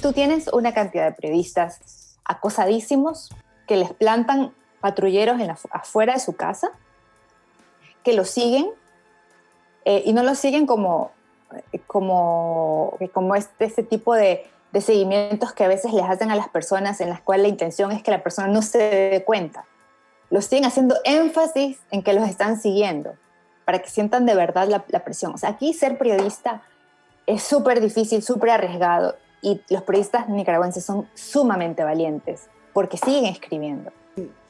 tú tienes una cantidad de periodistas acosadísimos que les plantan patrulleros afuera de su casa, que los siguen, y no los siguen como este tipo de seguimientos que a veces les hacen a las personas, en las cuales la intención es que la persona no se dé cuenta. Los siguen haciendo énfasis en que los están siguiendo, para que sientan de verdad la presión. O sea, aquí ser periodista es súper difícil, súper arriesgado, y los periodistas nicaragüenses son sumamente valientes, porque siguen escribiendo.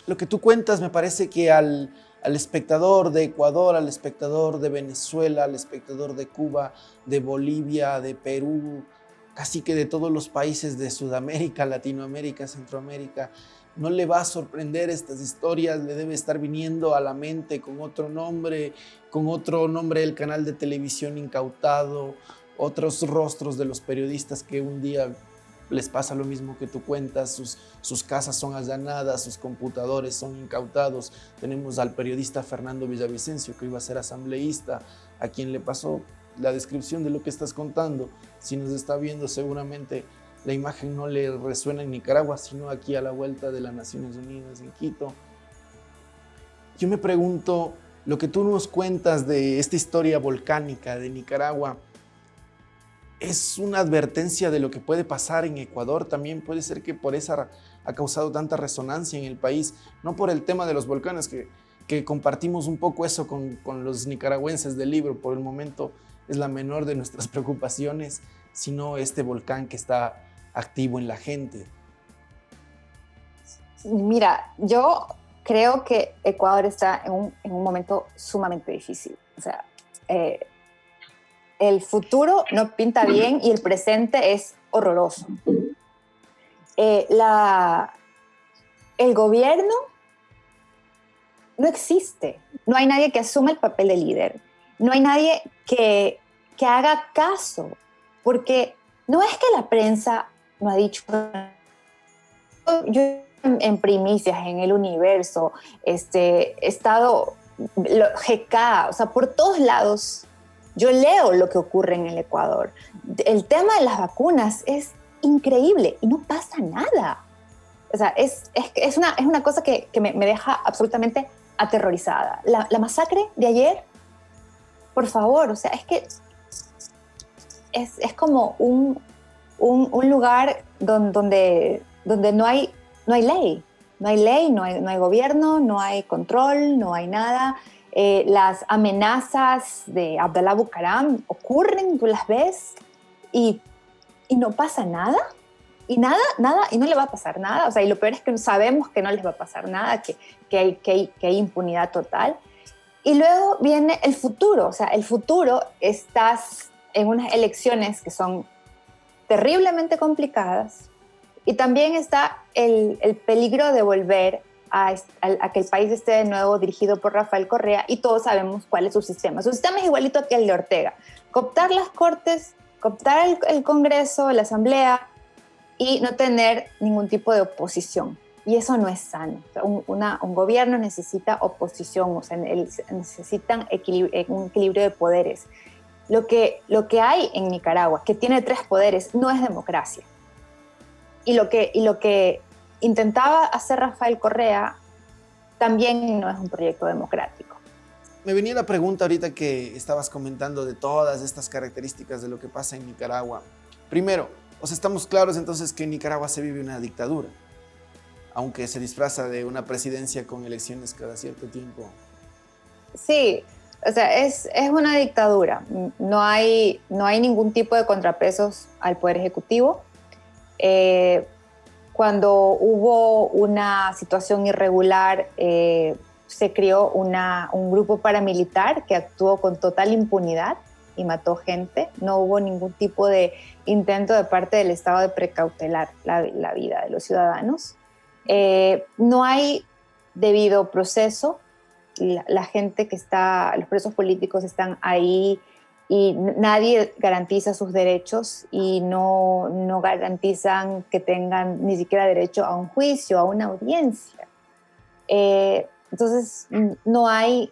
Lo que tú cuentas me parece que al espectador de Ecuador, al espectador de Venezuela, al espectador de Cuba, de Bolivia, de Perú, casi que de todos los países de Sudamérica, Latinoamérica, Centroamérica, no le va a sorprender estas historias, le debe estar viniendo a la mente con otro nombre del canal de televisión incautado, otros rostros de los periodistas que un día les pasa lo mismo que tú cuentas, sus casas son allanadas, sus computadores son incautados. Tenemos al periodista Fernando Villavicencio, que iba a ser asambleísta, a quien le pasó la descripción de lo que estás contando. Si nos está viendo, seguramente la imagen no le resuena en Nicaragua, sino aquí a la vuelta de las Naciones Unidas en Quito. Yo me pregunto, lo que tú nos cuentas de esta historia volcánica de Nicaragua, ¿es una advertencia de lo que puede pasar en Ecuador? También puede ser que por eso ha causado tanta resonancia en el país, no por el tema de los volcanes, que compartimos un poco eso con los nicaragüenses del libro. Por el momento es la menor de nuestras preocupaciones, sino este volcán que está activo en la gente. Mira, yo creo que Ecuador está en un momento sumamente difícil. O sea, el futuro no pinta bien y el presente es horroroso. El gobierno no existe. No hay nadie que asuma el papel de líder. No hay nadie que haga caso. Porque no es que la prensa no ha dicho... Yo en Primicias, en El Universo, he estado... GK, o sea, por todos lados... Yo leo lo que ocurre en el Ecuador. El tema de las vacunas es increíble y no pasa nada. O sea, es una cosa que me deja absolutamente aterrorizada. La masacre de ayer, por favor, o sea, es que es como un lugar donde no hay ley. No hay ley, no hay gobierno, no hay control, no hay nada. Las amenazas de Abdalá Bucaram ocurren, tú las ves y no pasa nada, y no le va a pasar nada. O sea, y lo peor es que sabemos que no les va a pasar nada, que hay impunidad total. Y luego viene el futuro. O sea, el futuro, estás en unas elecciones que son terriblemente complicadas, y también está el peligro de volver a que el país esté de nuevo dirigido por Rafael Correa, y todos sabemos cuál es su sistema. Su sistema es igualito que el de Ortega: cooptar las cortes, cooptar el Congreso, la Asamblea, y no tener ningún tipo de oposición. Y eso no es sano. O sea, un gobierno necesita oposición, o sea, necesitan un equilibrio de poderes. Lo que hay en Nicaragua, que tiene 3 poderes, no es democracia. Y lo que intentaba hacer Rafael Correa también no es un proyecto democrático. Me venía la pregunta ahorita que estabas comentando de todas estas características de lo que pasa en Nicaragua. Primero, estamos claros entonces que en Nicaragua se vive una dictadura, aunque se disfraza de una presidencia con elecciones cada cierto tiempo. Sí, o sea, es una dictadura. No hay ningún tipo de contrapesos al Poder Ejecutivo. Cuando hubo una situación irregular, se creó un grupo paramilitar que actuó con total impunidad y mató gente. No hubo ningún tipo de intento de parte del Estado de precautelar la vida de los ciudadanos. No hay debido proceso. La gente los presos políticos están ahí y nadie garantiza sus derechos, y no garantizan que tengan ni siquiera derecho a un juicio, a una audiencia. Entonces no hay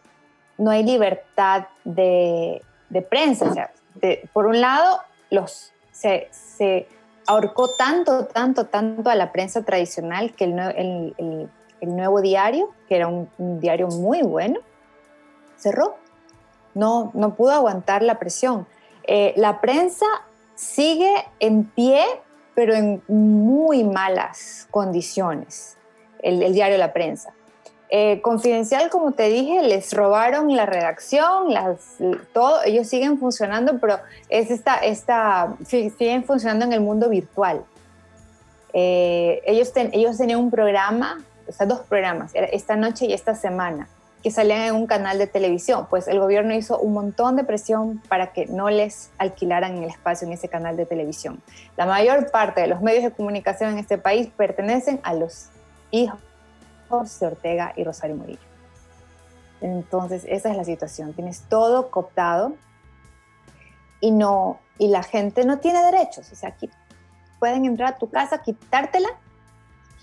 libertad de prensa. O sea, por un lado, se ahorcó tanto, tanto, tanto a la prensa tradicional que el Nuevo Diario, que era un diario muy bueno, cerró. No pudo aguantar la presión. La prensa sigue en pie, pero en muy malas condiciones, el diario La Prensa. Confidencial, como te dije, les robaron la redacción, todo, ellos siguen funcionando, pero siguen funcionando en el mundo virtual. Ellos tenían un programa, o sea, 2 programas, esta noche y esta semana, que salían en un canal de televisión. Pues el gobierno hizo un montón de presión para que no les alquilaran el espacio en ese canal de televisión. La mayor parte de los medios de comunicación en este país pertenecen a los hijos de Ortega y Rosario Murillo. Entonces, esa es la situación. Tienes todo cooptado y la gente no tiene derechos. O sea, aquí pueden entrar a tu casa, quitártela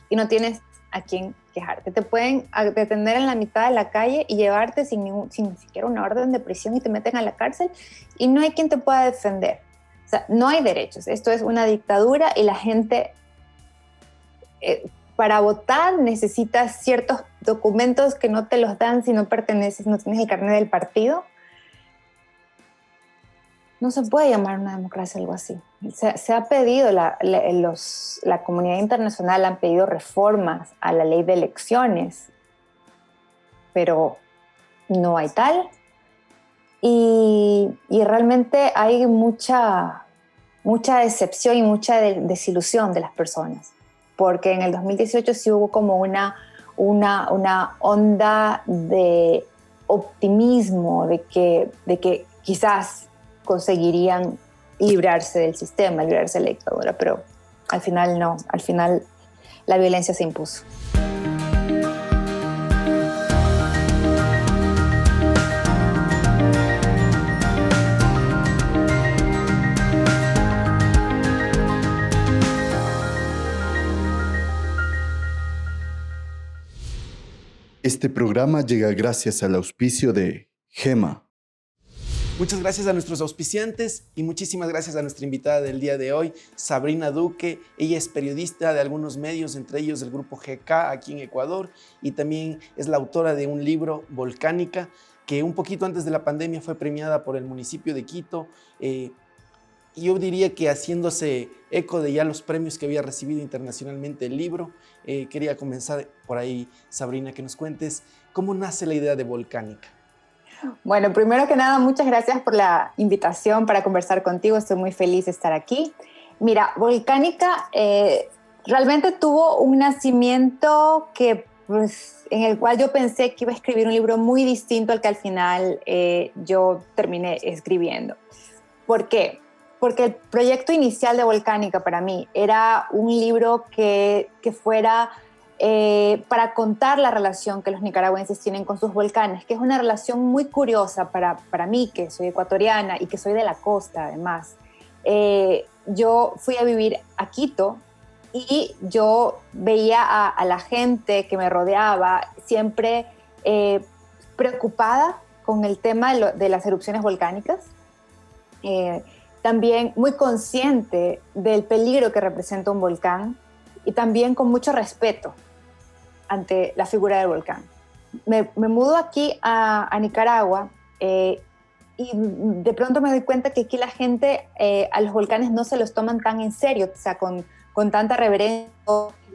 y no tienes a quién quejarte. Te pueden detener en la mitad de la calle y llevarte sin ni siquiera una orden de prisión y te meten a la cárcel y no hay quien te pueda defender. O sea, no hay derechos. Esto es una dictadura y la gente... para votar necesitas ciertos documentos que no te los dan si no perteneces, no tienes el carnet del partido. No se puede llamar una democracia algo así. Se ha pedido, la comunidad internacional han pedido reformas a la ley de elecciones, pero no hay tal. Y realmente hay mucha decepción y mucha desilusión de las personas. Porque en el 2018 sí hubo como una onda de optimismo de que quizás conseguirían librarse del sistema, librarse de la dictadura, pero al final no, al final la violencia se impuso. Este programa llega gracias al auspicio de GEMA. Muchas gracias a nuestros auspiciantes y muchísimas gracias a nuestra invitada del día de hoy, Sabrina Duque. Ella es periodista de algunos medios, entre ellos del grupo GK aquí en Ecuador, y también es la autora de un libro, Volcánica, que un poquito antes de la pandemia fue premiada por el municipio de Quito. Y yo diría que haciéndose eco de ya los premios que había recibido internacionalmente el libro, quería comenzar por ahí, Sabrina, que nos cuentes cómo nace la idea de Volcánica. Bueno, primero que nada, muchas gracias por la invitación para conversar contigo. Estoy muy feliz de estar aquí. Mira, Volcánica realmente tuvo un nacimiento en el cual yo pensé que iba a escribir un libro muy distinto al que al final yo terminé escribiendo. ¿Por qué? Porque el proyecto inicial de Volcánica para mí era un libro que fuera para contar la relación que los nicaragüenses tienen con sus volcanes, que es una relación muy curiosa para mí, que soy ecuatoriana y que soy de la costa además. Yo fui a vivir a Quito y yo veía a la gente que me rodeaba siempre preocupada con el tema de las erupciones volcánicas. También muy consciente del peligro que representa un volcán y también con mucho respeto ante la figura del volcán. Me mudo aquí a Nicaragua y de pronto me doy cuenta que aquí la gente a los volcanes no se los toman tan en serio, o sea, con tanta reverencia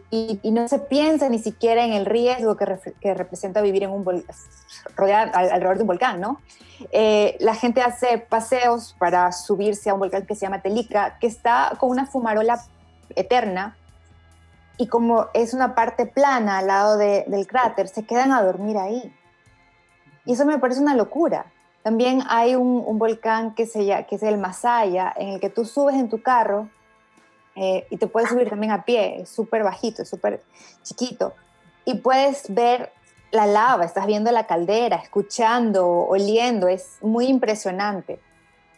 y no se piensa ni siquiera en el riesgo que representa vivir en alrededor de un volcán, ¿no? La gente hace paseos para subirse a un volcán que se llama Telica, que está con una fumarola eterna, y como es una parte plana al lado del cráter, se quedan a dormir ahí. Y eso me parece una locura. También hay un volcán que es el Masaya, en el que tú subes en tu carro y te puedes subir también a pie, es súper bajito, es súper chiquito, y puedes ver la lava, estás viendo la caldera, escuchando, oliendo, es muy impresionante.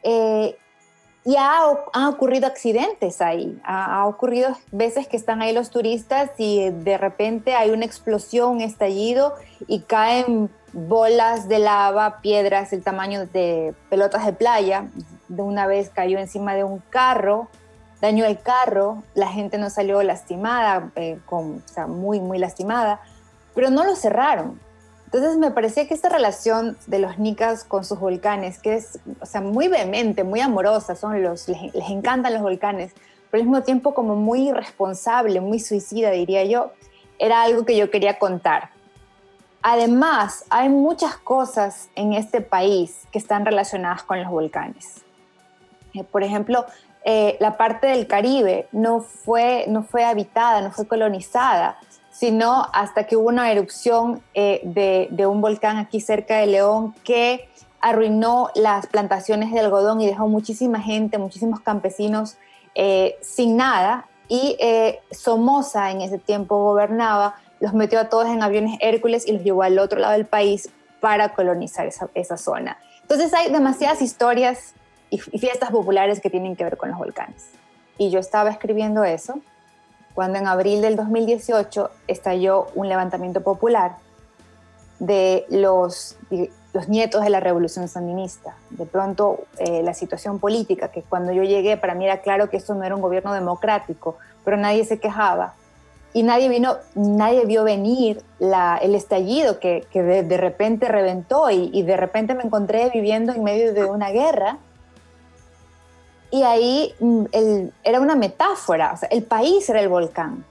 Y han ocurrido accidentes ahí, ha ocurrido veces que están ahí los turistas y de repente hay una explosión, un estallido y caen bolas de lava, piedras del tamaño de pelotas de playa. De una vez cayó encima de un carro dañó el carro, la gente no salió lastimada, muy, muy lastimada, pero no lo cerraron. Entonces me parecía que esta relación de los nicas con sus volcanes, que es muy vehemente, muy amorosa, les encantan los volcanes, pero al mismo tiempo como muy irresponsable, muy suicida, diría yo, era algo que yo quería contar. Además, hay muchas cosas en este país que están relacionadas con los volcanes. Por ejemplo, la parte del Caribe no fue habitada, no fue colonizada, sino hasta que hubo una erupción de un volcán aquí cerca de León que arruinó las plantaciones de algodón y dejó muchísima gente, muchísimos campesinos sin nada. Y Somoza en ese tiempo gobernaba, los metió a todos en aviones Hércules y los llevó al otro lado del país para colonizar esa zona. Entonces hay demasiadas historias y fiestas populares que tienen que ver con los volcanes. Y yo estaba escribiendo eso cuando en abril del 2018 estalló un levantamiento popular de los nietos de la Revolución Sandinista. De pronto, la situación política, que cuando yo llegué para mí era claro que esto no era un gobierno democrático, pero nadie se quejaba y nadie vio venir el estallido que de repente reventó y de repente me encontré viviendo en medio de una guerra. Y ahí era una metáfora, el país era el volcán,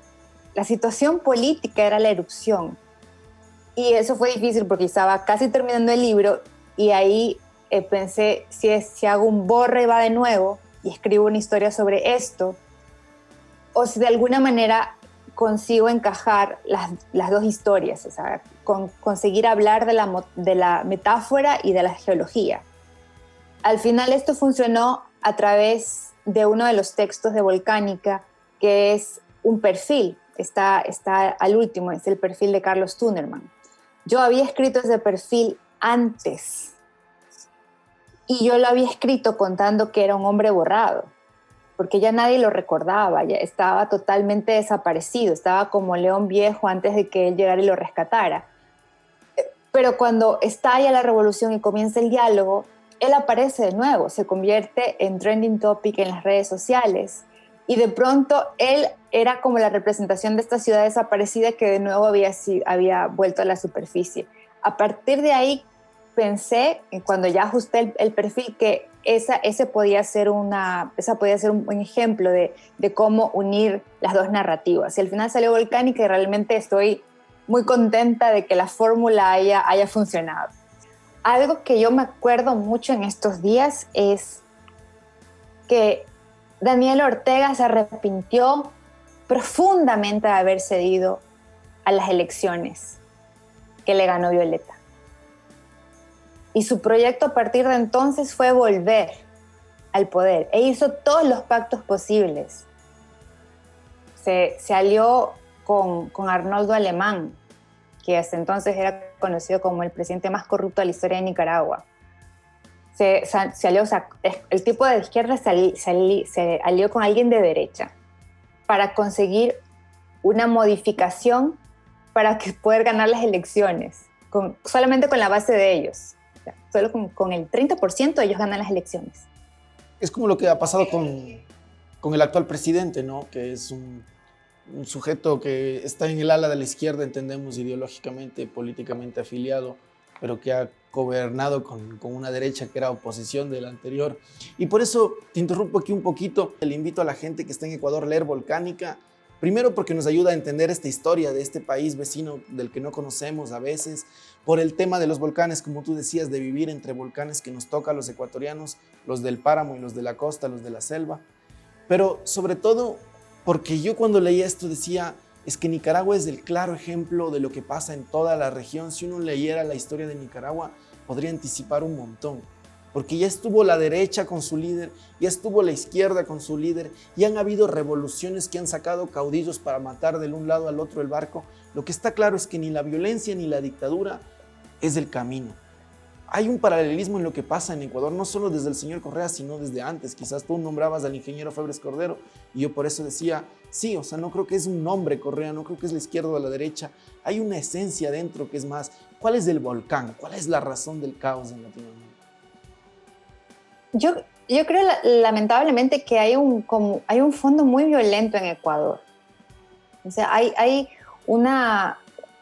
la situación política era la erupción. Y eso fue difícil porque estaba casi terminando el libro y ahí pensé, si hago un borre y va de nuevo y escribo una historia sobre esto, o si de alguna manera consigo encajar las dos historias, conseguir hablar de la metáfora y de la geología. Al final esto funcionó a través de uno de los textos de Volcánica, que es un perfil, está al último, es el perfil de Carlos Tunerman. Yo había escrito ese perfil antes y yo lo había escrito contando que era un hombre borrado, porque ya nadie lo recordaba, ya estaba totalmente desaparecido, estaba como León Viejo antes de que él llegara y lo rescatara. Pero cuando estalla la revolución y comienza el diálogo, él aparece de nuevo, se convierte en trending topic en las redes sociales y de pronto él era como la representación de esta ciudad desaparecida que de nuevo había vuelto a la superficie. A partir de ahí pensé, cuando ya ajusté el perfil, que ese podía ser un ejemplo de cómo unir las dos narrativas. Y al final salió Volcánica y realmente estoy muy contenta de que la fórmula haya funcionado. Algo que yo me acuerdo mucho en estos días es que Daniel Ortega se arrepintió profundamente de haber cedido a las elecciones que le ganó Violeta. Y su proyecto a partir de entonces fue volver al poder e hizo todos los pactos posibles. Se alió con Arnoldo Alemán, que hasta entonces era conocido como el presidente más corrupto de la historia de Nicaragua. Se alió, el tipo de izquierda se alió con alguien de derecha para conseguir una modificación para poder ganar las elecciones, solamente con la base de ellos. O sea, solo con el 30% ellos ganan las elecciones. Es como lo que ha pasado con el actual presidente, ¿no? Que es un sujeto que está en el ala de la izquierda, entendemos, ideológicamente, políticamente afiliado, pero que ha gobernado con una derecha que era oposición de la anterior. Y por eso te interrumpo aquí un poquito. Le invito a la gente que está en Ecuador a leer Volcánica, primero porque nos ayuda a entender esta historia de este país vecino del que no conocemos a veces, por el tema de los volcanes, como tú decías, de vivir entre volcanes que nos toca a los ecuatorianos, los del páramo y los de la costa, los de la selva, pero sobre todo porque yo cuando leía esto decía, es que Nicaragua es el claro ejemplo de lo que pasa en toda la región. Si uno leyera la historia de Nicaragua, podría anticipar un montón, porque ya estuvo la derecha con su líder, ya estuvo la izquierda con su líder, y han habido revoluciones que han sacado caudillos para matar del un lado al otro el barco. Lo que está claro es que ni la violencia ni la dictadura es el camino. Hay un paralelismo en lo que pasa en Ecuador, no solo desde el señor Correa, sino desde antes. Quizás tú nombrabas al ingeniero Febres Cordero y yo por eso decía, sí, o sea, no creo que es un nombre Correa, no creo que es la izquierda o la derecha. Hay una esencia dentro que es más, ¿cuál es el volcán? ¿Cuál es la razón del caos en Latinoamérica? Yo creo lamentablemente que hay un fondo muy violento en Ecuador. O sea, hay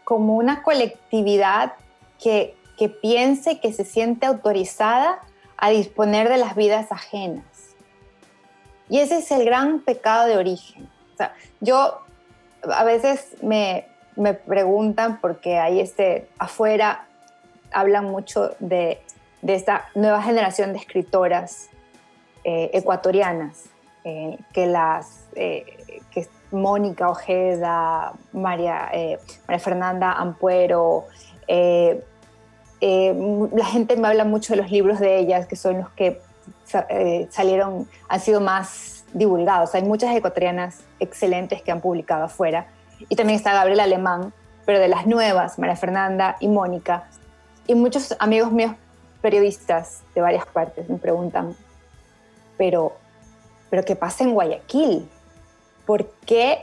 como una colectividad que piense, que se siente autorizada a disponer de las vidas ajenas. Y ese es el gran pecado de origen. O sea, yo a veces me preguntan, porque hay afuera hablan mucho de esta nueva generación de escritoras ecuatorianas, que Mónica Ojeda, María Fernanda Ampuero, la gente me habla mucho de los libros de ellas, que son los que han sido más divulgados. Hay muchas ecuatorianas excelentes que han publicado afuera, y también está Gabriela Alemán, pero de las nuevas, María Fernanda y Mónica, y muchos amigos míos periodistas de varias partes me preguntan, pero ¿qué pasa en Guayaquil? ¿Por qué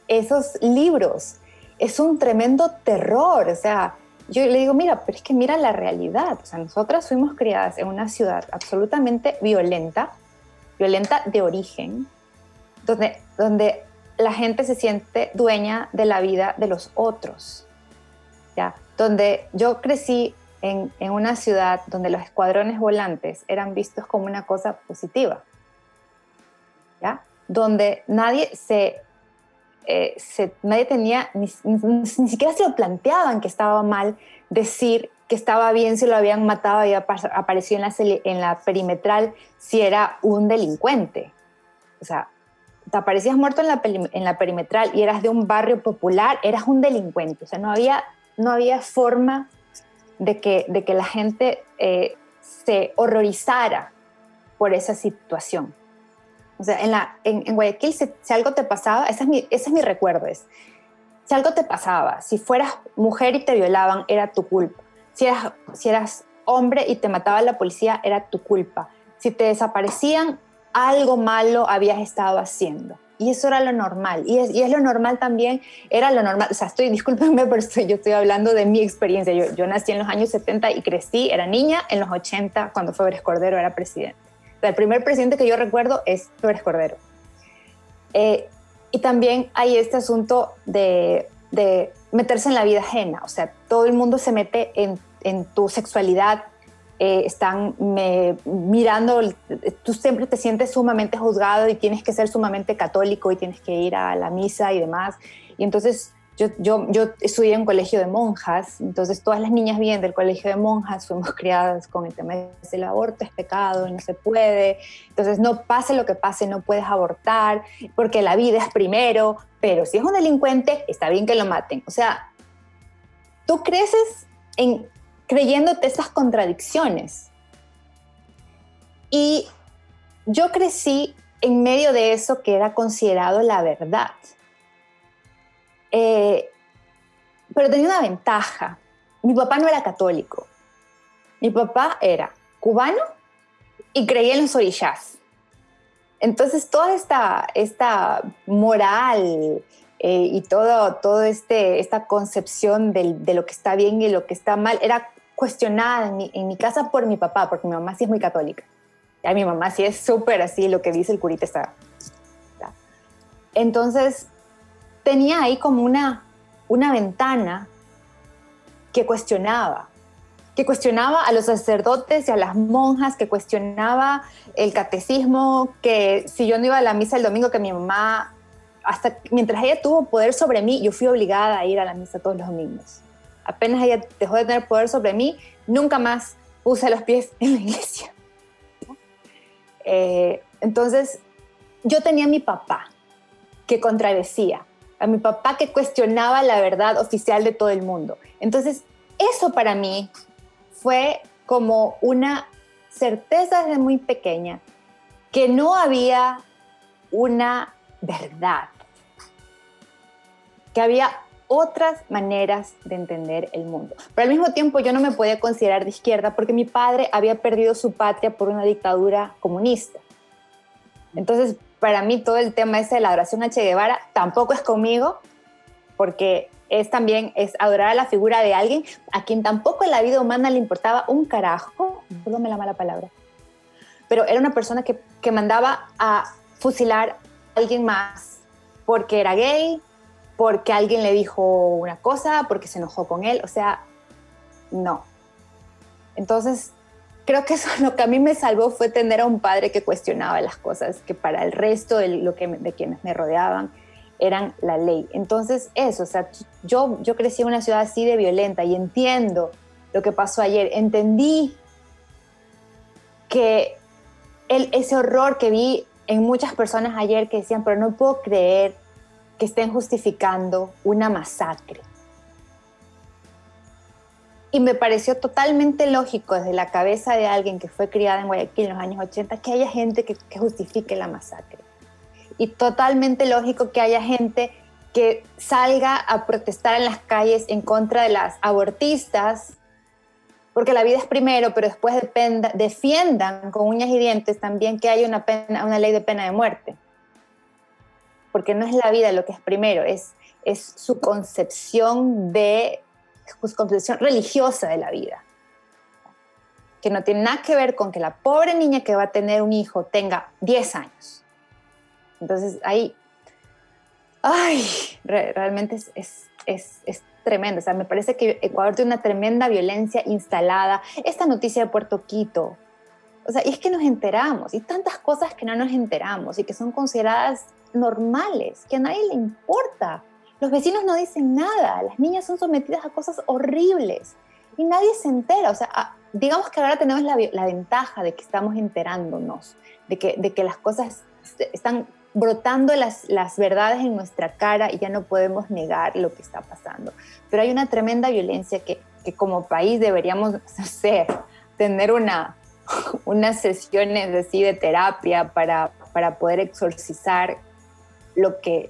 esos libros? Es un tremendo terror. O sea, yo le digo, mira, pero es que mira la realidad. O sea, nosotras fuimos criadas en una ciudad absolutamente violenta de origen, donde la gente se siente dueña de la vida de los otros, ¿ya? Donde yo crecí en una ciudad donde los escuadrones volantes eran vistos como una cosa positiva, ¿ya? Donde nadie nadie tenía, ni siquiera se lo planteaban que estaba mal decir que estaba bien si lo habían matado y apareció en la perimetral si era un delincuente. O sea, te aparecías muerto en la perimetral y eras de un barrio popular, eras un delincuente. O sea, no había forma de que la gente se horrorizara por esa situación. O sea, en Guayaquil, si algo te pasaba, ese es mi recuerdo, si algo te pasaba, si fueras mujer y te violaban, era tu culpa. Si eras hombre y te mataba la policía, era tu culpa. Si te desaparecían, algo malo habías estado haciendo. Y eso era lo normal. Y es lo normal también, era lo normal. O sea, discúlpenme, pero yo estoy hablando de mi experiencia. Yo nací en los años 70 y crecí, era niña, en los 80, cuando Febres Cordero era presidente. O sea, el primer presidente que yo recuerdo es Febres Cordero. Y también hay este asunto de meterse en la vida ajena. O sea, todo el mundo se mete en tu sexualidad, están mirando, tú siempre te sientes sumamente juzgado y tienes que ser sumamente católico y tienes que ir a la misa y demás. Y entonces yo estudié en un colegio de monjas, entonces todas las niñas bien del colegio de monjas fuimos criadas con el tema de que el aborto es pecado y no se puede, entonces no pase lo que pase, no puedes abortar porque la vida es primero, pero si es un delincuente está bien que lo maten. O sea, tú creces creyéndote esas contradicciones. Y yo crecí en medio de eso que era considerado la verdad. Pero tenía una ventaja. Mi papá no era católico. Mi papá era cubano y creía en los orishás. Entonces toda esta moral y toda esta concepción de lo que está bien y lo que está mal era cuestionada en mi casa por mi papá, porque mi mamá sí es muy católica. Ya, mi mamá sí es súper así, lo que dice el curita está. Entonces tenía ahí como una ventana que cuestionaba a los sacerdotes y a las monjas, que cuestionaba el catecismo, que si yo no iba a la misa el domingo, que mi mamá, hasta mientras ella tuvo poder sobre mí, yo fui obligada a ir a la misa todos los domingos. Apenas ella dejó de tener poder sobre mí, nunca más puse los pies en la iglesia. Entonces, yo tenía a mi papá que contradecía, a mi papá que cuestionaba la verdad oficial de todo el mundo. Entonces, eso para mí fue como una certeza desde muy pequeña que no había una verdad, que había otras maneras de entender el mundo. Pero al mismo tiempo yo no me podía considerar de izquierda porque mi padre había perdido su patria por una dictadura comunista. Entonces, para mí todo el tema ese de la adoración a Che Guevara tampoco es conmigo, porque es adorar a la figura de alguien a quien tampoco en la vida humana le importaba un carajo, perdóname la mala palabra, pero era una persona que mandaba a fusilar a alguien más porque era gay, porque alguien le dijo una cosa, porque se enojó con él, o sea, no. Entonces, creo que eso lo que a mí me salvó fue tener a un padre que cuestionaba las cosas que para el resto de quienes me rodeaban eran la ley. Entonces, eso, o sea, yo crecí en una ciudad así de violenta y entiendo lo que pasó ayer. Entendí que ese horror que vi en muchas personas ayer que decían, pero no puedo creer que estén justificando una masacre. Y me pareció totalmente lógico desde la cabeza de alguien que fue criada en Guayaquil en los años 80 que haya gente que justifique la masacre. Y totalmente lógico que haya gente que salga a protestar en las calles en contra de las abortistas, porque la vida es primero, pero después defiendan con uñas y dientes también que haya una ley de pena de muerte. Porque no es la vida lo que es primero, es su concepción religiosa de la vida, que no tiene nada que ver con que la pobre niña que va a tener un hijo tenga 10 años. Entonces ahí, realmente es tremendo. O sea, me parece que Ecuador tiene una tremenda violencia instalada. Esta noticia de Puerto Quito, o sea, y es que nos enteramos, y tantas cosas que no nos enteramos y que son consideradas normales, que a nadie le importa. Los vecinos no dicen nada, las niñas son sometidas a cosas horribles y nadie se entera. O sea, digamos que ahora tenemos la ventaja de que estamos enterándonos, de que las cosas están brotando las verdades en nuestra cara y ya no podemos negar lo que está pasando. Pero hay una tremenda violencia que como país deberíamos, no sé, tener unas sesiones así de terapia para poder exorcizar lo que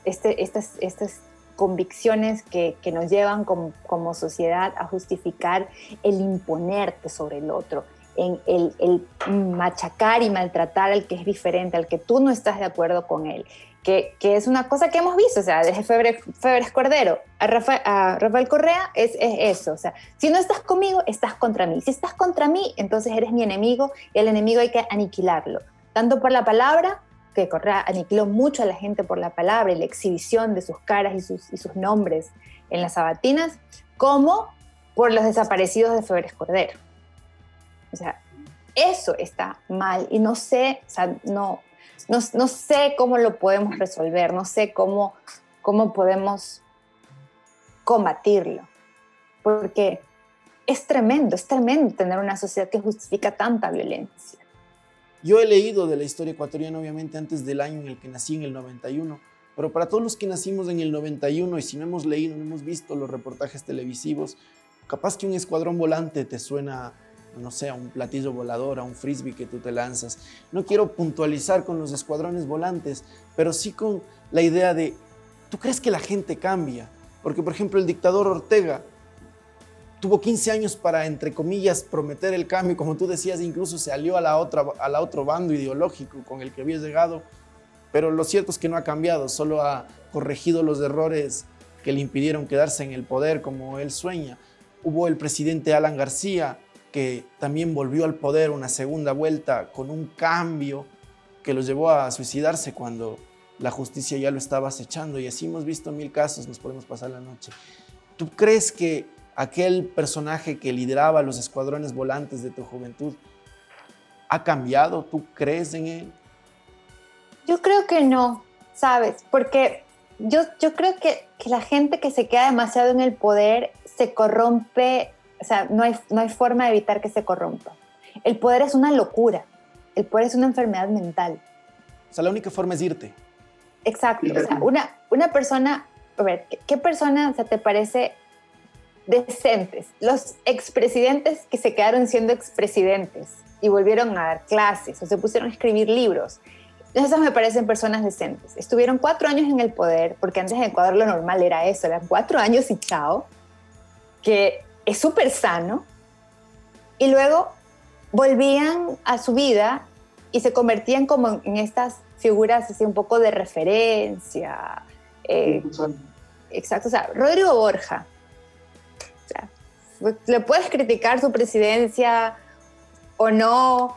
estas convicciones que nos llevan como sociedad a justificar el imponerte sobre el otro, en el machacar y maltratar al que es diferente, al que tú no estás de acuerdo con él, que es una cosa que hemos visto, o sea, desde Febres Cordero a Rafael Correa es eso, o sea, si no estás conmigo, estás contra mí, si estás contra mí, entonces eres mi enemigo y el enemigo hay que aniquilarlo, tanto por la palabra, que Correa aniquiló mucho a la gente por la palabra y la exhibición de sus caras y sus nombres en las sabatinas, como por los desaparecidos de Febres Cordero. O sea, eso está mal y no sé, o sea, no sé cómo lo podemos resolver, no sé cómo podemos combatirlo, porque es tremendo tener una sociedad que justifica tanta violencia. Yo he leído de la historia ecuatoriana, obviamente, antes del año en el que nací, en el 91, pero para todos los que nacimos en el 91 y si no hemos leído, no hemos visto los reportajes televisivos, capaz que un escuadrón volante te suena, no sé, a un platillo volador, a un frisbee que tú te lanzas. No quiero puntualizar con los escuadrones volantes, pero sí con la idea de, ¿tú crees que la gente cambia? Porque, por ejemplo, el dictador Ortega tuvo 15 años para, entre comillas, prometer el cambio, como tú decías, incluso se alió a la otro bando ideológico con el que había llegado, pero lo cierto es que no ha cambiado, solo ha corregido los errores que le impidieron quedarse en el poder como él sueña. Hubo el presidente Alan García, que también volvió al poder una segunda vuelta con un cambio que lo llevó a suicidarse cuando la justicia ya lo estaba acechando, y así hemos visto 1000 casos, nos podemos pasar la noche. ¿Tú crees que aquel personaje que lideraba los escuadrones volantes de tu juventud ha cambiado? ¿Tú crees en él? Yo creo que no, ¿sabes? Porque yo creo que la gente que se queda demasiado en el poder se corrompe, o sea, no hay forma de evitar que se corrompa. El poder es una locura, el poder es una enfermedad mental. O sea, la única forma es irte. Exacto, o sea, una persona, a ver, ¿qué persona, o sea, te parece decentes? Los expresidentes que se quedaron siendo expresidentes y volvieron a dar clases o se pusieron a escribir libros, esas me parecen personas decentes. Estuvieron 4 años en el poder, porque antes en Ecuador lo normal era eso, eran 4 años y chao, que es súper sano, y luego volvían a su vida y se convertían como en estas figuras así un poco de referencia. Exacto, o sea, Rodrigo Borja, o sea, le puedes criticar su presidencia o no,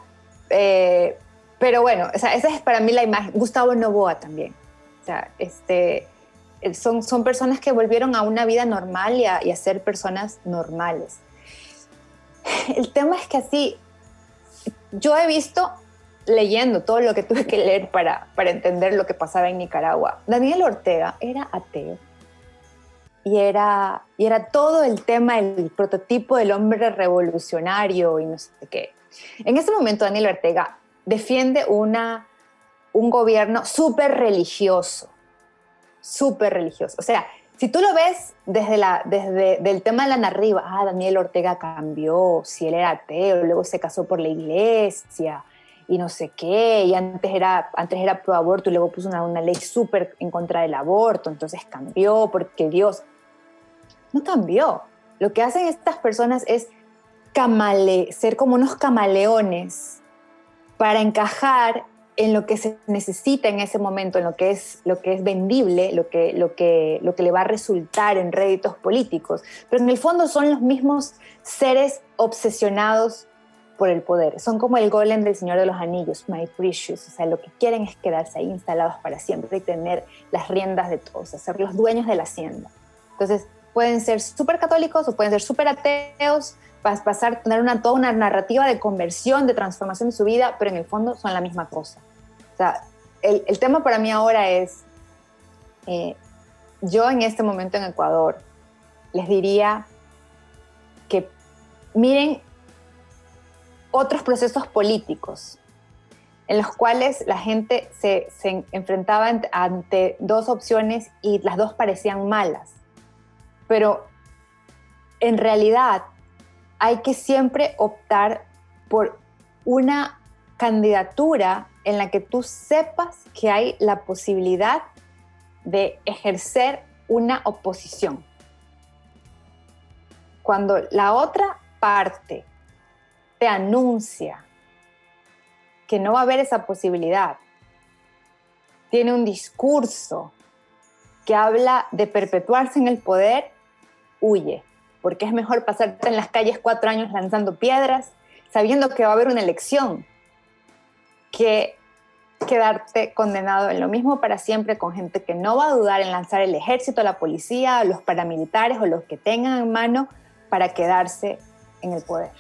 Pero bueno, o sea, esa es para mí la imagen. Gustavo Noboa también. O sea, son personas que volvieron a una vida normal y a ser personas normales. El tema es que así, yo he visto, leyendo todo lo que tuve que leer para entender lo que pasaba en Nicaragua, Daniel Ortega era ateo. Y era todo el tema, el prototipo del hombre revolucionario y no sé qué. En ese momento Daniel Ortega defiende un gobierno súper religioso. O sea, si tú lo ves desde el tema de la narrativa, Daniel Ortega cambió, si él era ateo, luego se casó por la iglesia y no sé qué, y antes era pro aborto y luego puso una ley súper en contra del aborto, entonces cambió porque Dios... No cambió. Lo que hacen estas personas es ser como unos camaleones para encajar en lo que se necesita en ese momento, en lo que es vendible, lo que le va a resultar en réditos políticos. Pero en el fondo son los mismos seres obsesionados por el poder. Son como el golem del Señor de los Anillos, my precious. O sea, lo que quieren es quedarse ahí instalados para siempre y tener las riendas de todo, o sea, ser los dueños de la hacienda. Entonces, pueden ser súper católicos o pueden ser súper ateos, tener toda una narrativa de conversión, de transformación de su vida, pero en el fondo son la misma cosa. O sea, el tema para mí ahora es, yo en este momento en Ecuador les diría que miren otros procesos políticos en los cuales la gente se enfrentaba ante dos opciones y las dos parecían malas. Pero en realidad hay que siempre optar por una candidatura en la que tú sepas que hay la posibilidad de ejercer una oposición. Cuando la otra parte te anuncia que no va a haber esa posibilidad, tiene un discurso que habla de perpetuarse en el poder, huye, porque es mejor pasarte en las calles 4 años lanzando piedras, sabiendo que va a haber una elección, que quedarte condenado en lo mismo para siempre con gente que no va a dudar en lanzar el ejército, la policía, los paramilitares o los que tengan en mano para quedarse en el poder.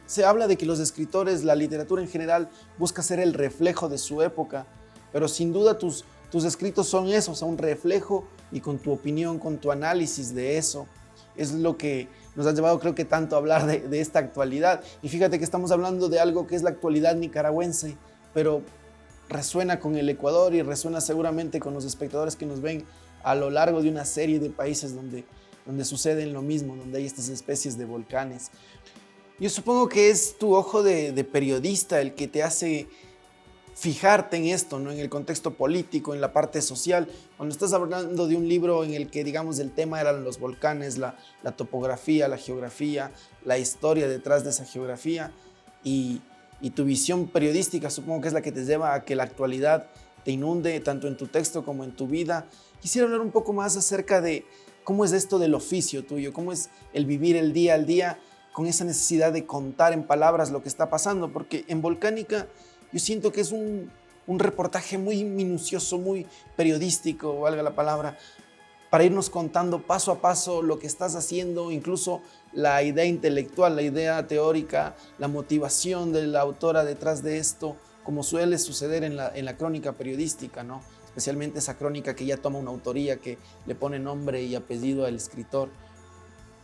Se habla de que los escritores, la literatura en general, busca ser el reflejo de su época, pero sin duda tus escritos son eso, o sea, un reflejo, y con tu opinión, con tu análisis de eso, es lo que nos ha llevado, creo que tanto a hablar de esta actualidad. Y fíjate que estamos hablando de algo que es la actualidad nicaragüense, pero resuena con el Ecuador y resuena seguramente con los espectadores que nos ven a lo largo de una serie de países donde suceden lo mismo, donde hay estas especies de volcanes. Yo supongo que es tu ojo de periodista el que te hace fijarte en esto, ¿no? En el contexto político, en la parte social. Cuando estás hablando de un libro en el que, digamos, el tema eran los volcanes, la topografía, la geografía, la historia detrás de esa geografía y tu visión periodística, supongo que es la que te lleva a que la actualidad te inunde tanto en tu texto como en tu vida. Quisiera hablar un poco más acerca de cómo es esto del oficio tuyo, cómo es el vivir el día al día con esa necesidad de contar en palabras lo que está pasando, porque en Volcánica yo siento que es un reportaje muy minucioso, muy periodístico, valga la palabra, para irnos contando paso a paso lo que estás haciendo, incluso la idea intelectual, la idea teórica, la motivación de la autora detrás de esto, como suele suceder en la crónica periodística, ¿no? Especialmente esa crónica que ya toma una autoría, que le pone nombre y apellido al escritor.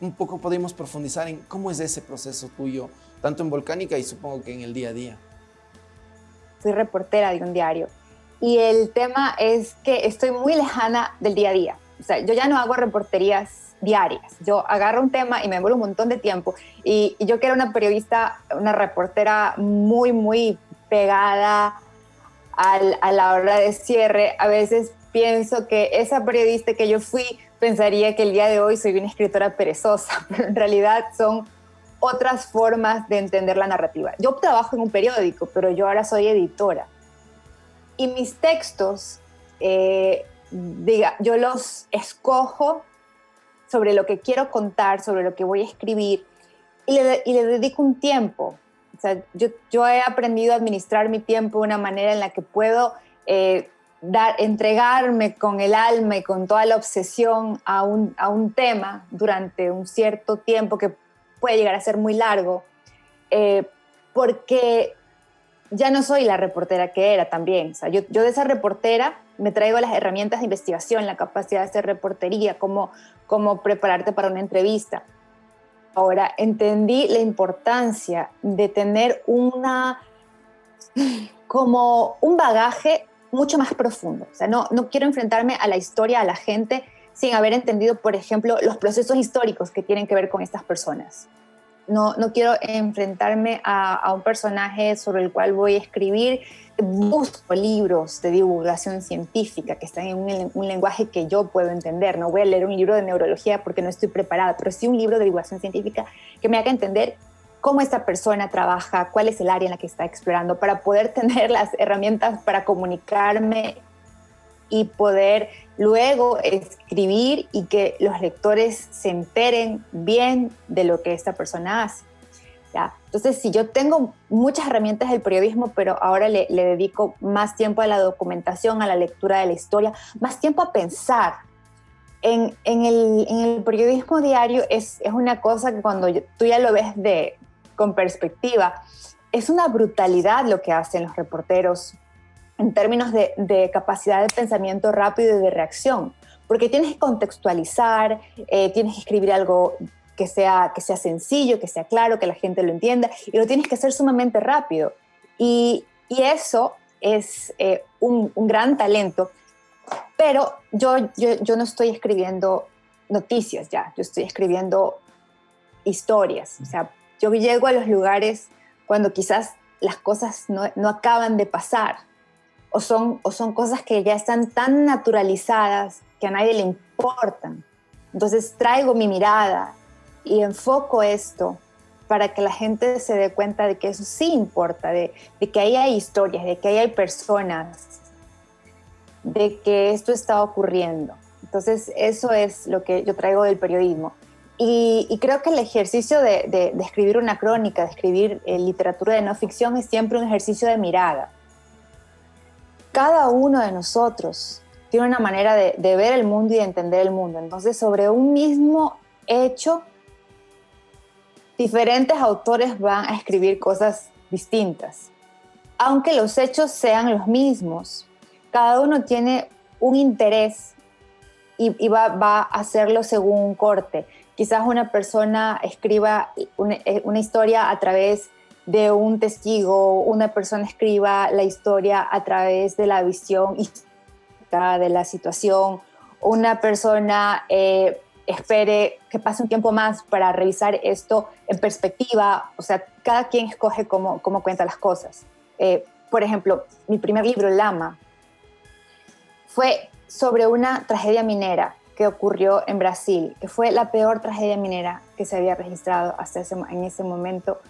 Un poco podemos profundizar en cómo es ese proceso tuyo, tanto en Volcánica y supongo que en el día a día. Soy reportera de un diario y el tema es que estoy muy lejana del día a día. O sea, yo ya no hago reporterías diarias. Yo agarro un tema y me demoro un montón de tiempo. Y yo que era una periodista, una reportera muy, muy pegada a la hora de cierre, a veces pienso que esa periodista que yo fui pensaría que el día de hoy soy una escritora perezosa, pero en realidad son otras formas de entender la narrativa. Yo trabajo en un periódico, pero yo ahora soy editora. Y mis textos, yo los escojo sobre lo que quiero contar, sobre lo que voy a escribir, y le dedico un tiempo. sea, yo he aprendido a administrar mi tiempo de una manera en la que puedo entregarme con el alma y con toda la obsesión a un tema durante un cierto tiempo que puede llegar a ser muy largo, porque ya no soy la reportera que era también. O sea, yo de esa reportera me traigo las herramientas de investigación, la capacidad de hacer reportería, cómo prepararte para una entrevista. Ahora, entendí la importancia de tener como un bagaje mucho más profundo. O sea, no quiero enfrentarme a la historia, a la gente, sin haber entendido, por ejemplo, los procesos históricos que tienen que ver con estas personas. No quiero enfrentarme a un personaje sobre el cual voy a escribir. Busco libros de divulgación científica que están en un lenguaje que yo puedo entender. No voy a leer un libro de neurología porque no estoy preparada, pero sí un libro de divulgación científica que me haga entender cómo esta persona trabaja, cuál es el área en la que está explorando, para poder tener las herramientas para comunicarme y poder luego escribir y que los lectores se enteren bien de lo que esta persona hace. ¿Ya? Entonces, si yo tengo muchas herramientas del periodismo, pero ahora le dedico más tiempo a la documentación, a la lectura de la historia, más tiempo a pensar. En el periodismo diario es una cosa que cuando tú ya lo ves con perspectiva, es una brutalidad lo que hacen los reporteros en términos de capacidad de pensamiento rápido y de reacción, porque tienes que contextualizar, tienes que escribir algo que sea sencillo, que sea claro, que la gente lo entienda, y lo tienes que hacer sumamente rápido. Y eso es un gran talento, pero yo no estoy escribiendo noticias ya, yo estoy escribiendo historias. O sea, yo llego a los lugares cuando quizás las cosas no acaban de pasar, o son cosas que ya están tan naturalizadas que a nadie le importan. Entonces traigo mi mirada y enfoco esto para que la gente se dé cuenta de que eso sí importa, de que ahí hay historias, de que ahí hay personas, de que esto está ocurriendo. Entonces eso es lo que yo traigo del periodismo. Y creo que el ejercicio de escribir una crónica, de escribir literatura de no ficción, es siempre un ejercicio de mirada. Cada uno de nosotros tiene una manera de ver el mundo y de entender el mundo. Entonces, sobre un mismo hecho, diferentes autores van a escribir cosas distintas. Aunque los hechos sean los mismos, cada uno tiene un interés y va a hacerlo según un corte. Quizás una persona escriba una historia a través de un testigo, una persona escriba la historia a través de la visión histórica de la situación, una persona espere que pase un tiempo más para revisar esto en perspectiva. O sea, cada quien escoge cómo cuenta las cosas. Por ejemplo, mi primer libro, Lama, fue sobre una tragedia minera que ocurrió en Brasil, que fue la peor tragedia minera que se había registrado en ese momento.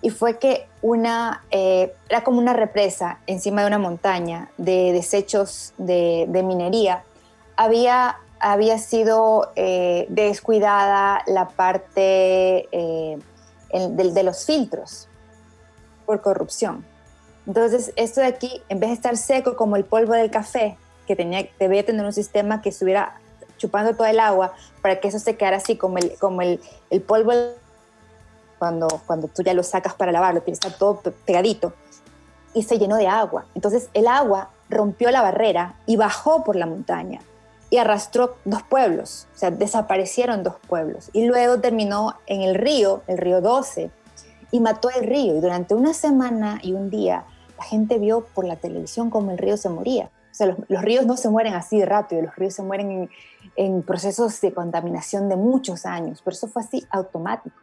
Y fue que era como una represa encima de una montaña de desechos de minería. Había sido descuidada la parte de los filtros por corrupción. Entonces, esto de aquí, en vez de estar seco como el polvo del café, que debía tener un sistema que estuviera chupando todo el agua para que eso se quedara así como el polvo cuando tú ya lo sacas para lavarlo, está todo pegadito, y se llenó de agua. Entonces el agua rompió la barrera y bajó por la montaña y arrastró 2 pueblos, o sea, desaparecieron 2 pueblos, y luego terminó en el río 12, y mató el río, y durante una semana y un día la gente vio por la televisión cómo el río se moría. O sea, los ríos no se mueren así de rápido, los ríos se mueren en procesos de contaminación de muchos años, pero eso fue así automático.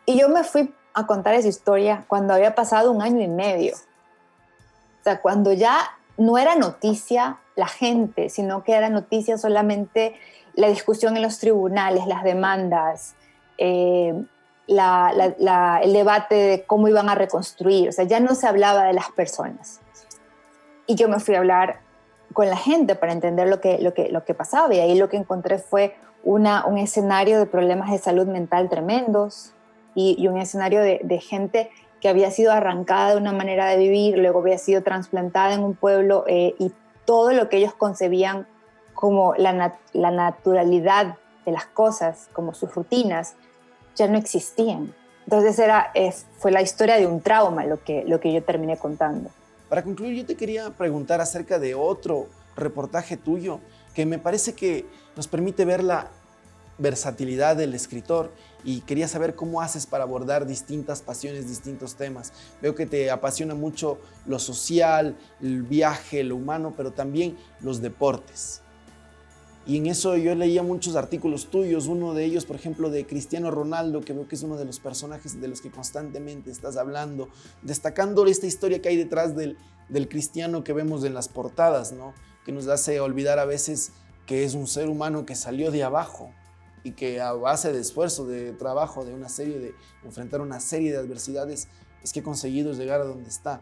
Y yo me fui a contar esa historia cuando había pasado 1 año y medio. O sea, cuando ya no era noticia la gente, sino que era noticia solamente la discusión en los tribunales, las demandas, el debate de cómo iban a reconstruir. O sea, ya no se hablaba de las personas. Y yo me fui a hablar con la gente para entender lo que pasaba. Y ahí lo que encontré fue un escenario de problemas de salud mental tremendos, y un escenario de gente que había sido arrancada de una manera de vivir, luego había sido trasplantada en un pueblo y todo lo que ellos concebían como la naturalidad de las cosas, como sus rutinas, ya no existían. Entonces fue la historia de un trauma lo que yo terminé contando. Para concluir, yo te quería preguntar acerca de otro reportaje tuyo que me parece que nos permite ver la versatilidad del escritor y quería saber cómo haces para abordar distintas pasiones, distintos temas. Veo que te apasiona mucho lo social, el viaje, lo humano, pero también los deportes. Y en eso yo leía muchos artículos tuyos, uno de ellos, por ejemplo, de Cristiano Ronaldo, que veo que es uno de los personajes de los que constantemente estás hablando, destacando esta historia que hay detrás del cristiano que vemos en las portadas, ¿no? Que nos hace olvidar a veces que es un ser humano que salió de abajo y que a base de esfuerzo, de trabajo, de enfrentar una serie de adversidades, es que ha conseguido llegar a donde está.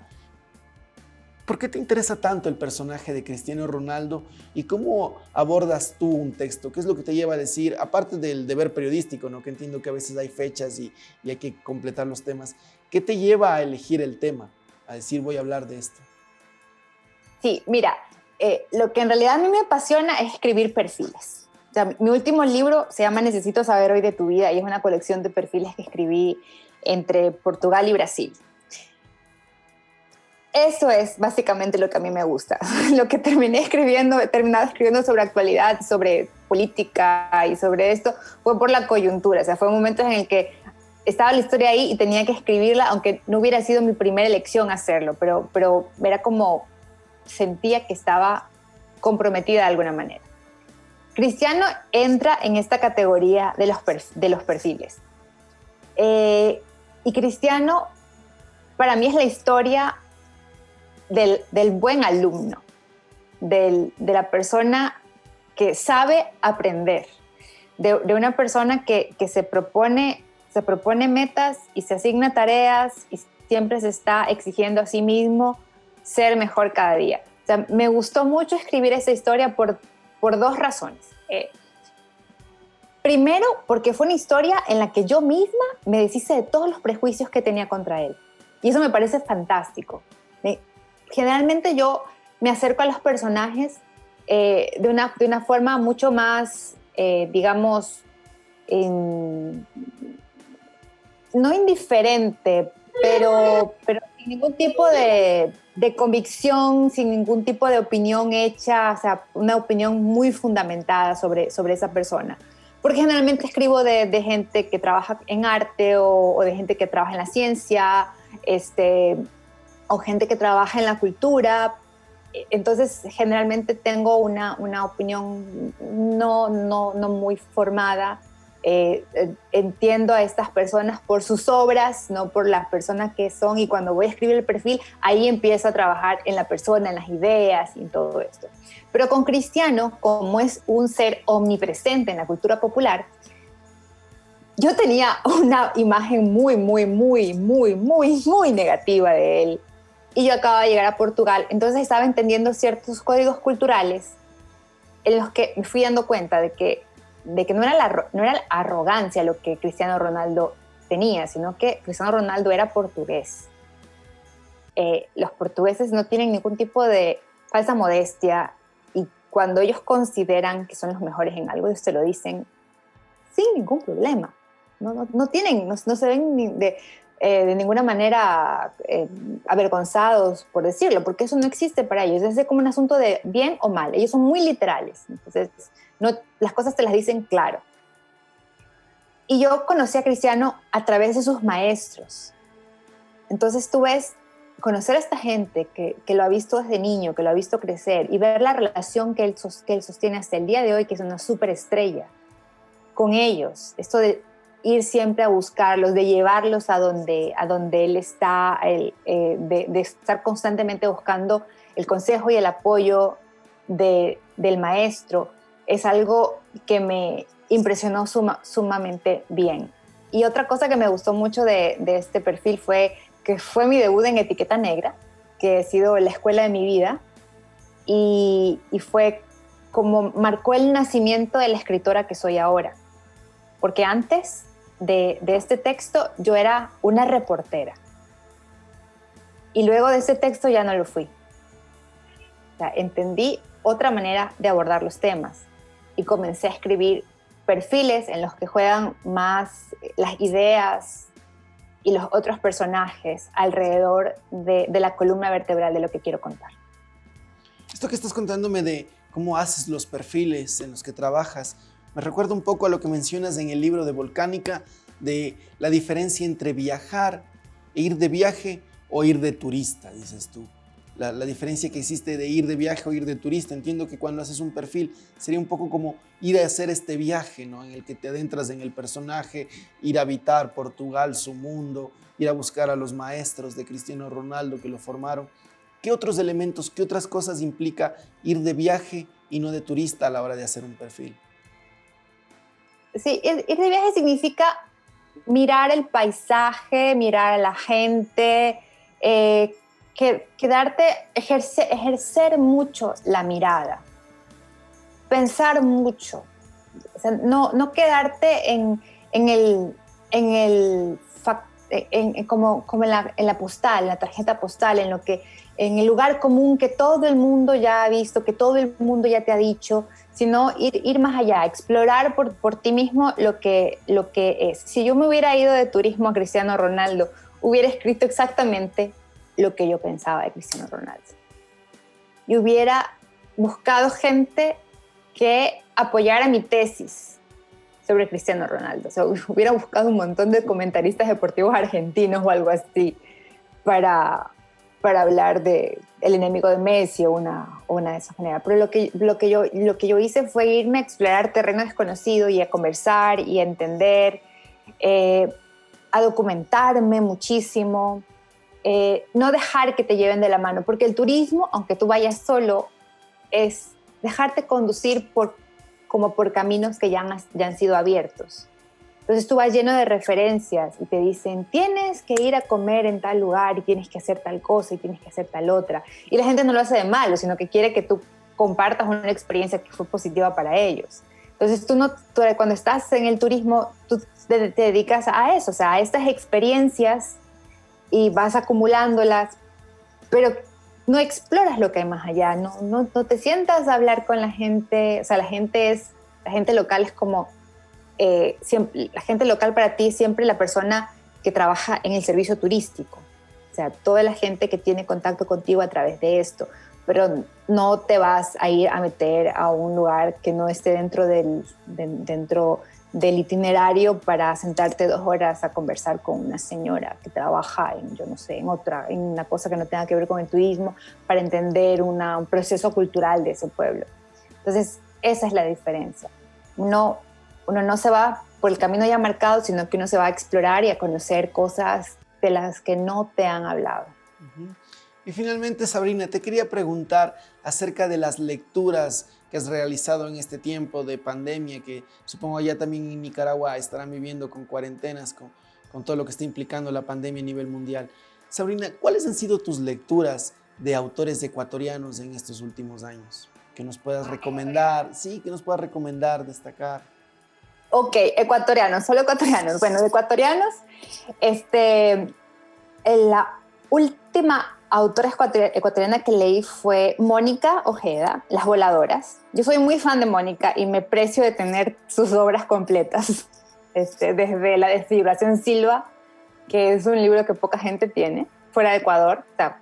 ¿Por qué te interesa tanto el personaje de Cristiano Ronaldo y cómo abordas tú un texto? ¿Qué es lo que te lleva a decir, aparte del deber periodístico, ¿no? Que entiendo que a veces hay fechas y hay que completar los temas? ¿Qué te lleva a elegir el tema, a decir voy a hablar de esto? Sí, mira, lo que en realidad a mí me apasiona es escribir perfiles. O sea, mi último libro se llama Necesito saber hoy de tu vida y es una colección de perfiles que escribí entre Portugal y Brasil. Eso es básicamente lo que a mí me gusta. Lo que he terminado escribiendo sobre actualidad, sobre política y sobre esto, fue por la coyuntura. O sea, fue momentos en el que estaba la historia ahí y tenía que escribirla, aunque no hubiera sido mi primera elección hacerlo, pero era como sentía que estaba comprometida de alguna manera. Cristiano entra en esta categoría de los perfiles. Y Cristiano, para mí, es la historia del buen alumno, de la persona que sabe aprender, de una persona que se propone metas y se asigna tareas y siempre se está exigiendo a sí mismo ser mejor cada día. O sea, me gustó mucho escribir esa historia por dos razones. Primero, porque fue una historia en la que yo misma me deshice de todos los prejuicios que tenía contra él. Y eso me parece fantástico. Generalmente yo me acerco a los personajes de una forma mucho más, digamos, no indiferente, pero sin ningún tipo de convicción, sin ningún tipo de opinión hecha, o sea, una opinión muy fundamentada sobre esa persona. Porque generalmente escribo de gente que trabaja en arte o de gente que trabaja en la ciencia, o gente que trabaja en la cultura. Entonces, generalmente tengo una opinión no muy formada. Entiendo a estas personas por sus obras, no por las personas que son, y cuando voy a escribir el perfil, ahí empiezo a trabajar en la persona, en las ideas y en todo esto. Pero con Cristiano, como es un ser omnipresente en la cultura popular, yo tenía una imagen muy negativa de él. Y yo acababa de llegar a Portugal, entonces estaba entendiendo ciertos códigos culturales en los que me fui dando cuenta de que no era la arrogancia lo que Cristiano Ronaldo tenía, sino que Cristiano Ronaldo era portugués. Los portugueses no tienen ningún tipo de falsa modestia, y cuando ellos consideran que son los mejores en algo, ellos te lo dicen sin ningún problema. No se ven de ninguna manera avergonzados por decirlo, porque eso no existe para ellos. Es como un asunto de bien o mal. Ellos son muy literales, entonces las cosas te las dicen claro. Y yo conocí a Cristiano a través de sus maestros. Entonces tú ves, conocer a esta gente que lo ha visto desde niño, que lo ha visto crecer, y ver la relación que él sostiene hasta el día de hoy, que es una superestrella, con ellos, esto de ir siempre a buscarlos, de llevarlos a donde él está, de estar constantemente buscando el consejo y el apoyo del maestro, es algo que me impresionó sumamente bien. Y otra cosa que me gustó mucho de este perfil fue que fue mi debut en Etiqueta Negra, que ha sido la escuela de mi vida, y fue como marcó el nacimiento de la escritora que soy ahora. Porque antes de este texto, yo era una reportera. Y luego de este texto ya no lo fui. O sea, entendí otra manera de abordar los temas y comencé a escribir perfiles en los que juegan más las ideas y los otros personajes alrededor de la columna vertebral de lo que quiero contar. Esto que estás contándome de cómo haces los perfiles en los que trabajas, me recuerda un poco a lo que mencionas en el libro de Volcánica, de la diferencia entre viajar e ir de viaje o ir de turista, dices tú. La diferencia que existe de ir de viaje o ir de turista. Entiendo que cuando haces un perfil sería un poco como ir a hacer este viaje, ¿no? En el que te adentras en el personaje, ir a habitar Portugal, su mundo, ir a buscar a los maestros de Cristiano Ronaldo que lo formaron. ¿Qué otros elementos, qué otras cosas implica ir de viaje y no de turista a la hora de hacer un perfil? Sí, ir de viaje significa mirar el paisaje, mirar a la gente, quedarte, ejercer mucho la mirada, pensar mucho, o sea, no quedarte como en la postal, en la tarjeta postal, en el lugar común que todo el mundo ya ha visto, que todo el mundo ya te ha dicho, sino ir más allá, explorar por ti mismo lo que es. Si yo me hubiera ido de turismo a Cristiano Ronaldo, hubiera escrito exactamente lo que yo pensaba de Cristiano Ronaldo. Y hubiera buscado gente que apoyara mi tesis sobre Cristiano Ronaldo. O sea, hubiera buscado un montón de comentaristas deportivos argentinos o algo así para hablar de el enemigo de Messi o una de esas maneras. Pero lo que yo hice fue irme a explorar terreno desconocido y a conversar y a entender, a documentarme muchísimo, no dejar que te lleven de la mano, porque el turismo, aunque tú vayas solo, es dejarte conducir como por caminos que ya han sido abiertos. Entonces tú vas lleno de referencias y te dicen, tienes que ir a comer en tal lugar y tienes que hacer tal cosa y tienes que hacer tal otra. Y la gente no lo hace de malo, sino que quiere que tú compartas una experiencia que fue positiva para ellos. Entonces tú cuando estás en el turismo, tú te dedicas a eso, o sea, a estas experiencias y vas acumulándolas, pero no exploras lo que hay más allá, no te sientas a hablar con la gente, o sea, la gente local es como, siempre, la gente local para ti es siempre la persona que trabaja en el servicio turístico, o sea, toda la gente que tiene contacto contigo a través de esto, pero no te vas a ir a meter a un lugar que no esté dentro del itinerario para sentarte 2 horas a conversar con una señora que trabaja en una cosa que no tenga que ver con el turismo, para entender un proceso cultural de ese pueblo. Entonces, esa es la diferencia. Uno no se va por el camino ya marcado, sino que uno se va a explorar y a conocer cosas de las que no te han hablado. Uh-huh. Y finalmente, Sabrina, te quería preguntar acerca de las lecturas que has realizado en este tiempo de pandemia, que supongo allá también en Nicaragua estarán viviendo con cuarentenas, con todo lo que está implicando la pandemia a nivel mundial. Sabrina, ¿cuáles han sido tus lecturas de autores ecuatorianos en estos últimos años? Que nos puedas recomendar, destacar. Ok, ecuatorianos, solo ecuatorianos. Bueno, de ecuatorianos, la última autora ecuatoriana que leí fue Mónica Ojeda, Las Voladoras. Yo soy muy fan de Mónica y me precio de tener sus obras completas, desde La Desfiguración Silva, que es un libro que poca gente tiene, fuera de Ecuador. O sea,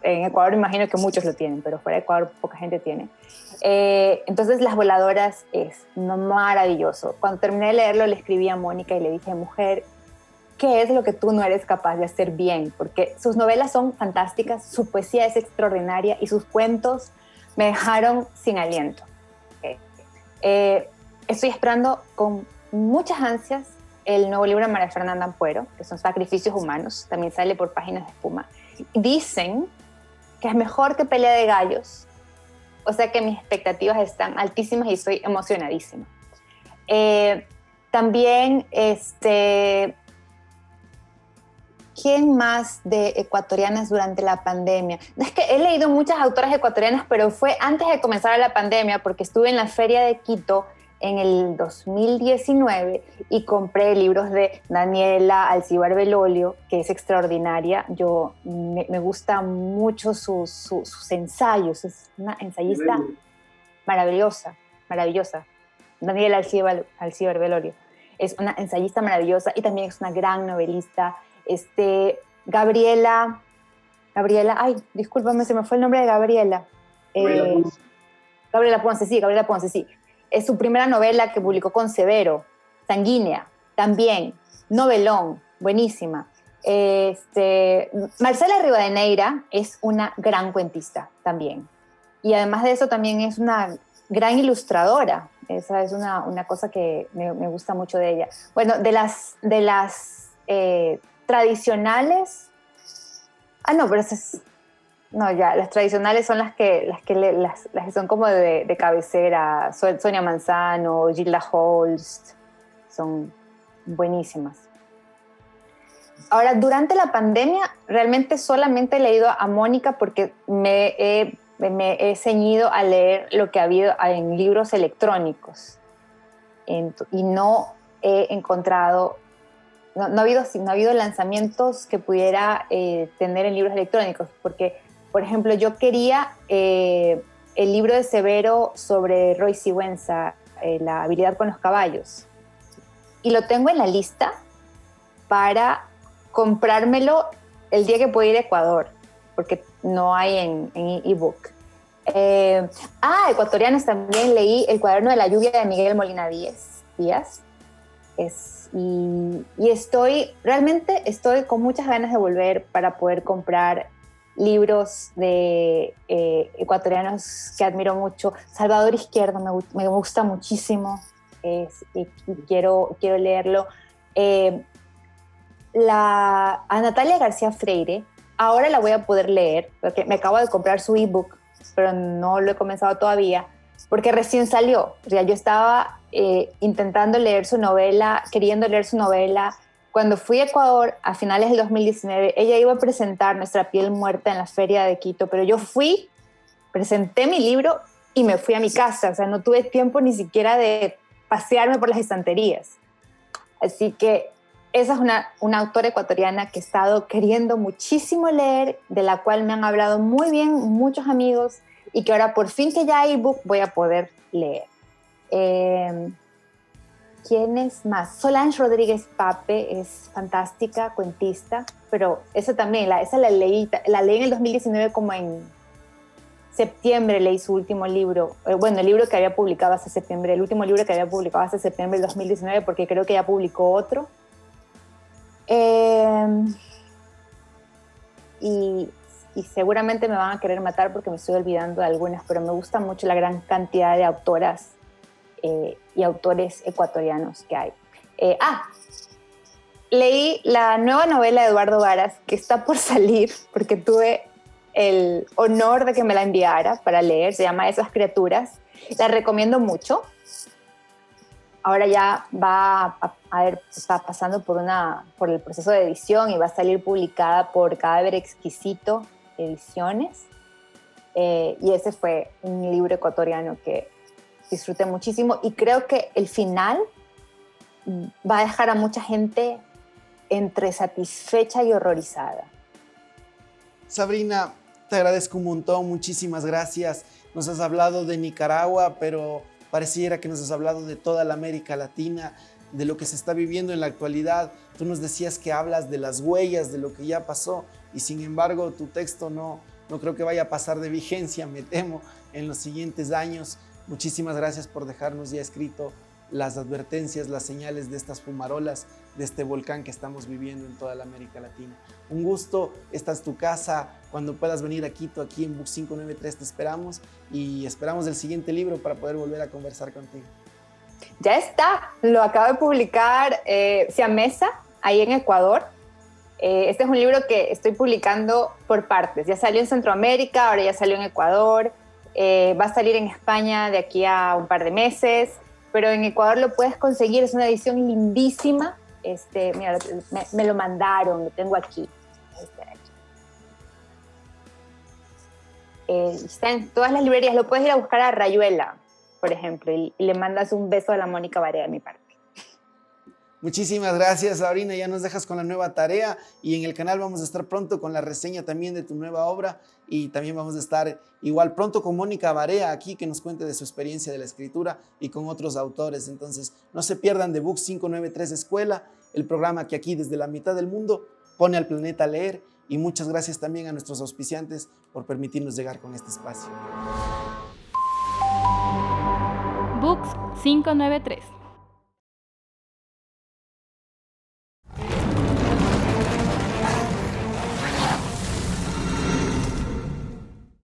en Ecuador imagino que muchos lo tienen, pero fuera de Ecuador poca gente tiene. Entonces Las Voladoras es maravilloso. Cuando terminé de leerlo, le escribí a Mónica y le dije, mujer, ¿qué es lo que tú no eres capaz de hacer bien? Porque sus novelas son fantásticas, su poesía es extraordinaria y sus cuentos me dejaron sin aliento. Estoy esperando con muchas ansias el nuevo libro de María Fernanda Ampuero, que son Sacrificios Humanos, también sale por Páginas de Espuma. Dicen que es mejor que Pelea de Gallos, o sea que mis expectativas están altísimas y estoy emocionadísima. También, ¿quién más de ecuatorianas durante la pandemia? Es que he leído muchas autoras ecuatorianas, pero fue antes de comenzar la pandemia, porque estuve en la Feria de Quito en el 2019 y compré libros de Daniela Alcíbar Belolio, que es extraordinaria. Me gusta mucho sus ensayos, es una ensayista maravillosa, maravillosa. Daniela Alcíbar Belolio es una ensayista maravillosa y también es una gran novelista. Gabriela, ay, discúlpame, se me fue el nombre de Gabriela. Gabriela Ponce, sí. Es su primera novela que publicó con Severo, Sanguínea, también, novelón, buenísima. Marcela Rivadeneira es una gran cuentista también. Y además de eso también es una gran ilustradora. Esa es una cosa que me gusta mucho de ella. Bueno, de las tradicionales... no, pero las tradicionales son las que son como de cabecera. Sonia Manzano, Gilda Holst, son buenísimas. Ahora, durante la pandemia, realmente solamente he leído a Mónica porque me he ceñido a leer lo que ha habido en libros electrónicos. Y no he encontrado... No ha habido lanzamientos que pudiera tener en libros electrónicos, porque, por ejemplo, yo quería el libro de Severo sobre Roy Sigüenza, La habilidad con los caballos, y lo tengo en la lista para comprármelo el día que pueda ir a Ecuador, porque no hay en ebook. Ecuatorianos también leí El cuaderno de la lluvia de Miguel Molina Díaz. Y estoy con muchas ganas de volver para poder comprar libros de ecuatorianos que admiro mucho. Salvador Izquierdo me gusta muchísimo y quiero leerlo. A Natalia García Freire ahora la voy a poder leer porque me acabo de comprar su ebook, pero no lo he comenzado todavía porque recién salió. O sea, yo estaba intentando leer su novela, queriendo leer su novela. Cuando fui a Ecuador a finales del 2019, ella iba a presentar Nuestra piel muerta en la Feria de Quito, pero yo fui, presenté mi libro y me fui a mi casa. O sea, no tuve tiempo ni siquiera de pasearme por las estanterías. Así que esa es una autora ecuatoriana que he estado queriendo muchísimo leer, de la cual me han hablado muy bien muchos amigos, y que ahora por fin que ya hay ebook voy a poder leer. ¿Quién es más? Solange Rodríguez Pape es fantástica, cuentista, pero esa también, esa la leí en el 2019, como en septiembre leí su último libro. Bueno, el libro que había publicado hace septiembre, el último libro que había publicado hace septiembre del 2019, porque creo que ya publicó otro. Y seguramente me van a querer matar porque me estoy olvidando de algunas, pero me gusta mucho la gran cantidad de autoras y autores ecuatorianos que hay. Leí la nueva novela de Eduardo Varas, que está por salir, porque tuve el honor de que me la enviara para leer. Se llama Esas criaturas. La recomiendo mucho. Ahora ya está pasando por el proceso de edición y va a salir publicada por Cadáver Exquisito Ediciones. Y ese fue un libro ecuatoriano que disfruté muchísimo, y creo que el final va a dejar a mucha gente entre satisfecha y horrorizada. Sabrina, te agradezco un montón, muchísimas gracias. Nos has hablado de Nicaragua, pero pareciera que nos has hablado de toda la América Latina, de lo que se está viviendo en la actualidad. Tú nos decías que hablas de las huellas, de lo que ya pasó, y sin embargo tu texto no creo que vaya a pasar de vigencia, me temo, en los siguientes años. Muchísimas gracias por dejarnos ya escrito las advertencias, las señales de estas fumarolas, de este volcán que estamos viviendo en toda la América Latina. Un gusto, esta es tu casa. Cuando puedas venir a Quito, aquí en Book 593 te esperamos, y esperamos el siguiente libro para poder volver a conversar contigo. Ya está, lo acabo de publicar Siamesa, ahí en Ecuador. Este es un libro que estoy publicando por partes. Ya salió en Centroamérica, ahora ya salió en Ecuador. Va a salir en España de aquí a un par de meses, pero en Ecuador lo puedes conseguir. Es una edición lindísima. Mira, me lo mandaron, lo tengo aquí. Está en todas las librerías. Lo puedes ir a buscar a Rayuela. por ejemplo, y le mandas un beso a la Mónica Barea de mi parte. Muchísimas gracias, Sabrina. Ya nos dejas con la nueva tarea y en el canal vamos a estar pronto con la reseña también de tu nueva obra y también vamos a estar igual pronto con Mónica Barea aquí que nos cuente de su experiencia de la escritura y con otros autores. Entonces, no se pierdan de Books 593 Escuela, el programa que aquí desde la mitad del mundo pone al planeta a leer, y muchas gracias también a nuestros auspiciantes por permitirnos llegar con este espacio. Books 593.